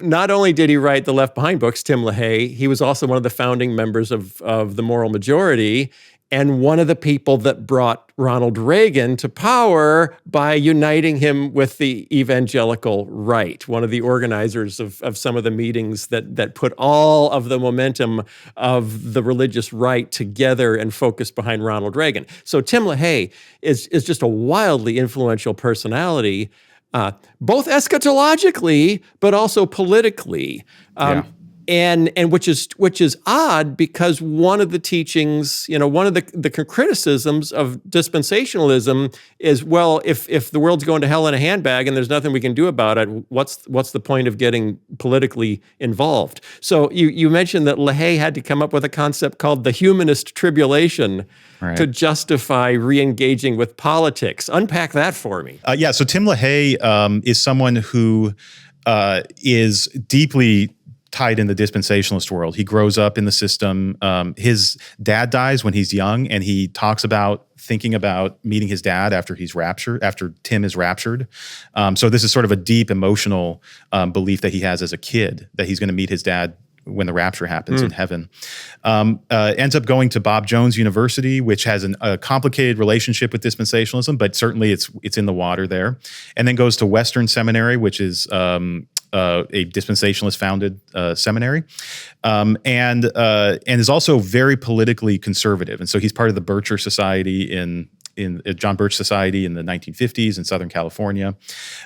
Not only did he write the Left Behind books, Tim LaHaye, he was also one of the founding members of the Moral Majority, and one of the people that brought Ronald Reagan to power by uniting him with the evangelical right, one of the organizers of some of the meetings that put all of the momentum of the religious right together and focused behind Ronald Reagan. So Tim LaHaye is just a wildly influential personality, both eschatologically, but also politically. And which is odd, because one of the teachings, one of the criticisms of dispensationalism is, well, if the world's going to hell in a handbag and there's nothing we can do about it, what's the point of getting politically involved? So you mentioned that LaHaye had to come up with a concept called the humanist tribulation, right, to justify re-engaging with politics. Unpack that for me. So Tim LaHaye is someone who is deeply tied in the dispensationalist world. He grows up in the system. His dad dies when he's young, and he talks about thinking about meeting his dad after Tim is raptured. So this is sort of a deep emotional belief that he has as a kid, that he's going to meet his dad when the rapture happens in heaven. Ends up going to Bob Jones University, which has a complicated relationship with dispensationalism, but certainly it's in the water there. And then goes to Western Seminary, which is a dispensationalist founded seminary, and is also very politically conservative. And so he's part of the Bircher Society in John Birch Society in the 1950s in Southern California.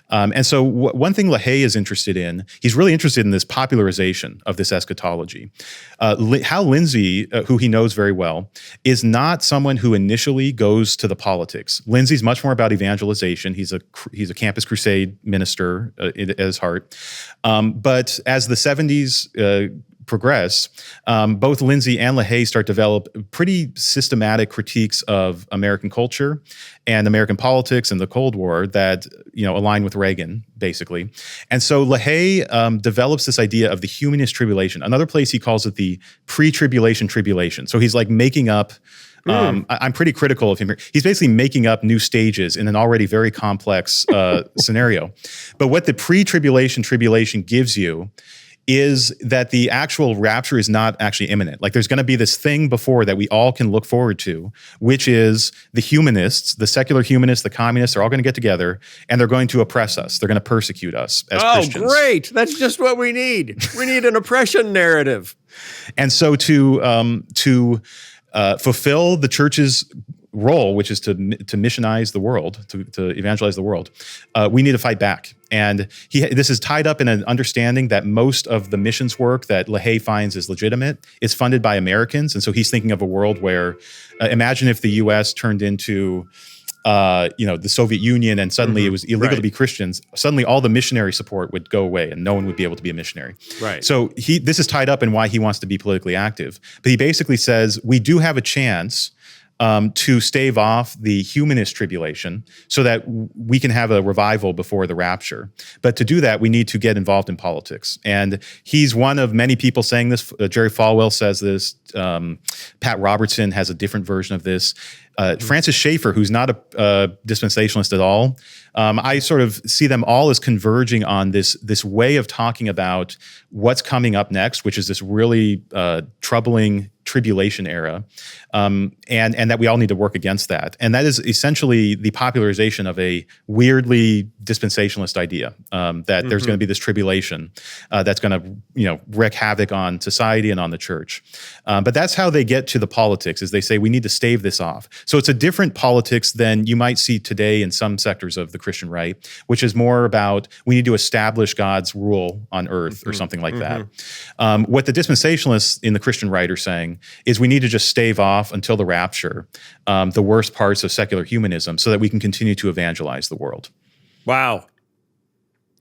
And so one thing LaHaye is interested in, he's really interested in this popularization of this eschatology. Hal Lindsey, who he knows very well, is not someone who initially goes to the politics. Lindsey's much more about evangelization. He's a Campus Crusade minister at his heart. But as the 70s progress, both Lindsey and LaHaye start to develop pretty systematic critiques of American culture and American politics and the Cold War that align with Reagan, basically. And so LaHaye develops this idea of the humanist tribulation. Another place he calls it the pre-tribulation tribulation. So he's like making up. I'm pretty critical of him here. He's basically making up new stages in an already very complex scenario. But what the pre-tribulation tribulation gives you is that the actual rapture is not actually imminent. Like, there's going to be this thing before that we all can look forward to, which is the humanists, the secular humanists, the communists, are all going to get together and they're going to oppress us. They're going to persecute us as Christians. Oh, great. That's just what we need. We need an oppression narrative. And so to fulfill the church's role, which is to missionize the world, to evangelize the world, we need to fight back. And this is tied up in an understanding that most of the missions work that LaHaye finds is legitimate is funded by Americans. And so he's thinking of a world where, imagine if the U.S. turned into the Soviet Union and suddenly it was illegal to be Christians. Suddenly all the missionary support would go away and no one would be able to be a missionary. Right. So this is tied up in why he wants to be politically active. But he basically says we do have a chance to stave off the humanist tribulation so that we can have a revival before the rapture. But to do that, we need to get involved in politics. And he's one of many people saying this. Jerry Falwell says this. Pat Robertson has a different version of this. Francis Schaeffer, who's not a dispensationalist at all, I sort of see them all as converging on this way of talking about what's coming up next, which is this really troubling tribulation era, and that we all need to work against that. And that is essentially the popularization of a weirdly dispensationalist idea, that there's going to be this tribulation that's going to wreak havoc on society and on the church. But that's how they get to the politics, is they say we need to stave this off. So it's a different politics than you might see today in some sectors of the Christian right, which is more about we need to establish God's rule on earth or something like that. What the dispensationalists in the Christian right are saying is we need to just stave off until the rapture the worst parts of secular humanism so that we can continue to evangelize the world. Wow.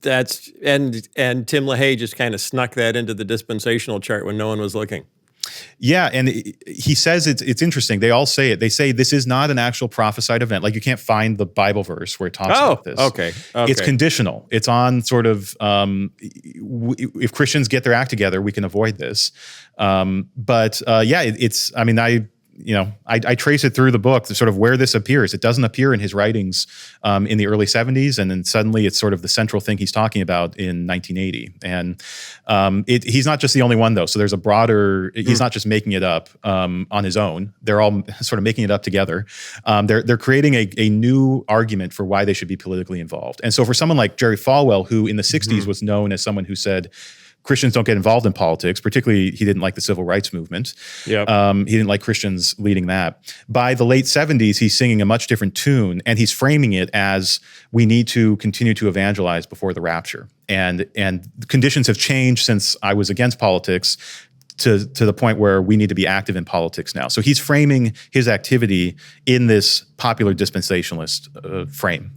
And Tim LaHaye just kind of snuck that into the dispensational chart when no one was looking. Yeah, and he says it's interesting. They all say it. They say this is not an actual prophesied event. Like, you can't find the Bible verse where it talks about this. Okay. It's conditional. It's on sort of, if Christians get their act together, we can avoid this. But it's, I mean, I trace it through the book, the sort of where this appears. It doesn't appear in his writings in the early 70s, and then suddenly it's sort of the central thing he's talking about in 1980. And he's not just the only one, though. So there's a broader. He's not just making it up on his own. They're all sort of making it up together. They're creating a new argument for why they should be politically involved. And so for someone like Jerry Falwell, who in the 60s was known as someone who said Christians don't get involved in politics, particularly he didn't like the civil rights movement. Yep. He didn't like Christians leading that. By the late 70s, he's singing a much different tune, and he's framing it as we need to continue to evangelize before the rapture. And conditions have changed since I was against politics to the point where we need to be active in politics now. So he's framing his activity in this popular dispensationalist frame.